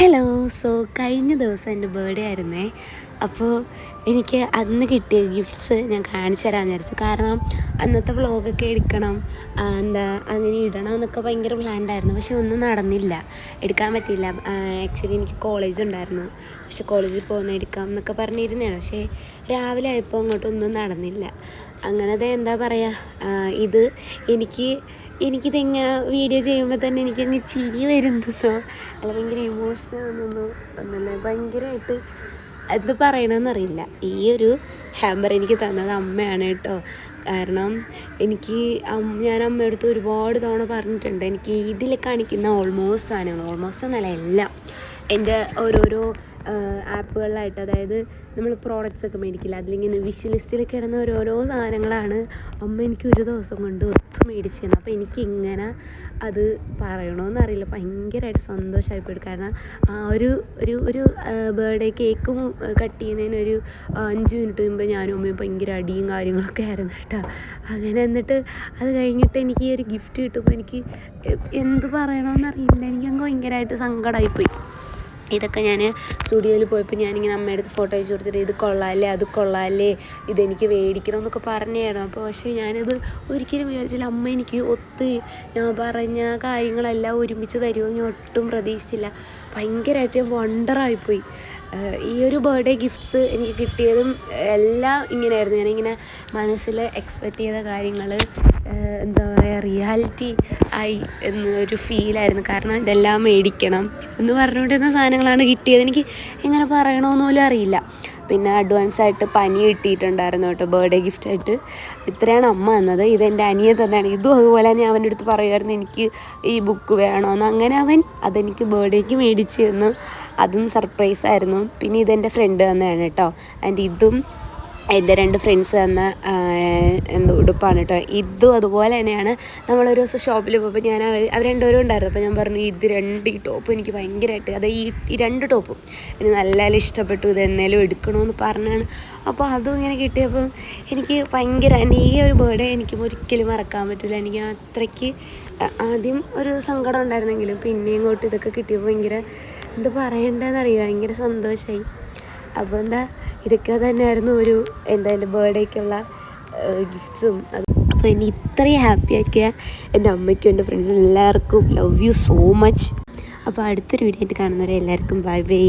Hello. കഴിഞ്ഞ ദിവസം എൻ്റെ ബർത്ത്ഡേ ആയിരുന്നേ. അപ്പോൾ എനിക്ക് അന്ന് കിട്ടിയ ഗിഫ്റ്റ്സ് ഞാൻ കാണിച്ചു തരാമെന്ന് വിചാരിച്ചു. കാരണം അന്നത്തെ വ്ളോഗൊക്കെ എടുക്കണം, അങ്ങനെ ഇടണം എന്നൊക്കെ ഭയങ്കര പ്ലാൻഡായിരുന്നു. പക്ഷെ ഒന്നും നടന്നില്ല, എടുക്കാൻ പറ്റിയില്ല. ആക്ച്വലി എനിക്ക് കോളേജ് ഉണ്ടായിരുന്നു. പക്ഷെ കോളേജിൽ പോകുന്ന എടുക്കാം എന്നൊക്കെ പറഞ്ഞിരുന്നതാണ്. പക്ഷേ രാവിലെ ആയപ്പോൾ അങ്ങോട്ടൊന്നും നടന്നില്ല. അങ്ങനത്തെ എന്താ പറയുക, എനിക്കിതെങ്ങനെ വീഡിയോ ചെയ്യുമ്പോൾ തന്നെ എനിക്കങ്ങ് ചിരി വരുന്നതോ അല്ല ഭയങ്കര ഇമോഷണൽ ഒന്നല്ല, ഭയങ്കരമായിട്ട് എന്ത് പറയണമെന്നറിയില്ല. ഈ ഒരു ഹാമ്പർ എനിക്ക് തന്നത് അമ്മയാണ് കേട്ടോ. കാരണം ഞാൻ അമ്മയടുത്ത് ഒരുപാട് തവണ പറഞ്ഞിട്ടുണ്ട്, എനിക്ക് ഇതിൽ കാണിക്കുന്ന ഓൾമോസ്റ്റ് എന്നല്ല എല്ലാം എൻ്റെ ഓരോരോ ആപ്പുകളിലായിട്ട്, അതായത് നമ്മൾ പ്രോഡക്റ്റ്സ് ഒക്കെ മേടിക്കില്ല, അതിലിങ്ങനെ വിഷ് ലിസ്റ്റിൽ കിടന്ന ഓരോരോ സാധനങ്ങളാണ് അമ്മ എനിക്ക് ഒരു ദിവസം കൊണ്ട് ഒത്തു മേടിച്ചു തന്നത്. അപ്പോൾ എനിക്കിങ്ങനെ അത് പറയണമെന്നറിയില്ല, ഭയങ്കരമായിട്ട് സന്തോഷമായിപ്പോയി. കാരണം ആ ഒരു ബർത്ത്ഡേ കേക്കും കട്ട് ചെയ്യുന്നതിന് ഒരു 5 മിനിറ്റ് മുമ്പ് ഞാനും അമ്മയും ഭയങ്കര അടിയും കാര്യങ്ങളൊക്കെ ആയിരുന്നു കേട്ടോ. അങ്ങനെ എന്നിട്ട് അത് കഴിഞ്ഞിട്ട് എനിക്ക് ഈ ഒരു ഗിഫ്റ്റ് കിട്ടുമ്പോൾ എനിക്ക് എന്ത് പറയണമെന്നറിയില്ല, എനിക്കങ്ങ് ഭയങ്കരമായിട്ട് സങ്കടമായിപ്പോയി. ഇതൊക്കെ ഞാൻ സ്റ്റുഡിയോയിൽ പോയപ്പോൾ ഞാനിങ്ങനെ അമ്മയുടെ ഫോട്ടോ അയച്ചു കൊടുത്തിട്ട് ഇത് കൊള്ളാമല്ലേ, അത് കൊള്ളാമല്ലേ, ഇതെനിക്ക് മേടിക്കണം എന്നൊക്കെ പറഞ്ഞതാണ്. അപ്പോൾ പക്ഷേ ഞാനത് ഒരിക്കലും വിചാരിച്ചില്ല, അമ്മ എനിക്ക് ഞാൻ പറഞ്ഞ കാര്യങ്ങളെല്ലാം ഒരുമിച്ച് തരുമോ ഞാൻ ഒട്ടും പ്രതീക്ഷിച്ചില്ല. ഭയങ്കരമായിട്ട് വണ്ടറായിപ്പോയി. ഈ ഒരു ബർത്ത്ഡേ ഗിഫ്റ്റ്സ് എനിക്ക് കിട്ടിയതും എല്ലാം ഇങ്ങനെയായിരുന്നു. ഞാനിങ്ങനെ മനസ്സിൽ എക്സ്പെക്റ്റ് ചെയ്ത കാര്യങ്ങൾ എന്താ പറയുക, റിയാലിറ്റി ആയി എന്നൊരു ഫീലായിരുന്നു. കാരണം ഇതെല്ലാം മേടിക്കണം എന്ന് പറഞ്ഞുകൊണ്ടിരുന്ന സാധനങ്ങളാണ് കിട്ടിയത്. എനിക്ക് എങ്ങനെ പറയണമെന്ന് പോലും അറിയില്ല. പിന്നെ അഡ്വാൻസായിട്ട് പനി കിട്ടിയിട്ടുണ്ടായിരുന്നു കേട്ടോ ബർത്ത്ഡേ ഗിഫ്റ്റായിട്ട്. ഇത്രയാണ് അമ്മ തന്നത്. ഇതെൻ്റെ അനിയൻ തന്നെയാണ്. ഇതും അതുപോലെ തന്നെ അവൻ്റെ അടുത്ത് പറയുമായിരുന്നു എനിക്ക് ഈ ബുക്ക് വേണമെന്ന്. അങ്ങനെ അവൻ അതെനിക്ക് ബർത്ത്ഡേക്ക് മേടിച്ച് തന്നു. അതും സർപ്രൈസായിരുന്നു. പിന്നെ ഇതെൻ്റെ ഫ്രണ്ട് തന്നെയാണ് കേട്ടോ. ഇതും എൻ്റെ 2 ഫ്രണ്ട്സ് തന്ന ഉടുപ്പാണ് കേട്ടോ. ഇതും അതുപോലെ തന്നെയാണ്. നമ്മളൊരു ദിവസം ഷോപ്പിൽ പോയപ്പോൾ അവർ രണ്ടുപേരും ഉണ്ടായിരുന്നു. അപ്പോൾ ഞാൻ പറഞ്ഞു ഈ ടോപ്പ് എനിക്ക് ഭയങ്കരമായിട്ട്, ഈ 2 ടോപ്പും എനിക്ക് നല്ല ഇഷ്ടപ്പെട്ടു, ഇതെന്നേലും എടുക്കണമെന്ന് പറഞ്ഞാണ്. അപ്പോൾ അതും ഇങ്ങനെ കിട്ടിയപ്പോൾ എനിക്ക് ഭയങ്കര, ഈ ഒരു ബർത്ത്ഡേ എനിക്ക് ഒരിക്കലും മറക്കാൻ പറ്റില്ല. എനിക്ക് അത്രയ്ക്ക് ആദ്യം ഒരു സങ്കടം ഉണ്ടായിരുന്നെങ്കിലും പിന്നെ ഇങ്ങോട്ട് ഇതൊക്കെ കിട്ടിയപ്പോൾ ഭയങ്കര എന്താ പറയേണ്ടതെന്നറിയുക, ഭയങ്കര സന്തോഷമായി. അപ്പോൾ ഇതൊക്കെ തന്നെയായിരുന്നു എൻ്റെ ബർത്ത്ഡേക്കുള്ള ഗിഫ്റ്റ്സും. അപ്പോൾ എന്നെ ഇത്രയും ഹാപ്പിയാക്കിയ എൻ്റെ അമ്മയ്ക്കും എൻ്റെ ഫ്രണ്ട്സിനും എല്ലാവർക്കും ലവ് യു സോ മച്ച്. അപ്പോൾ അടുത്തൊരു വീഡിയോ ആയിട്ട് കാണുന്നവരെ എല്ലാവർക്കും ബൈ ബൈ.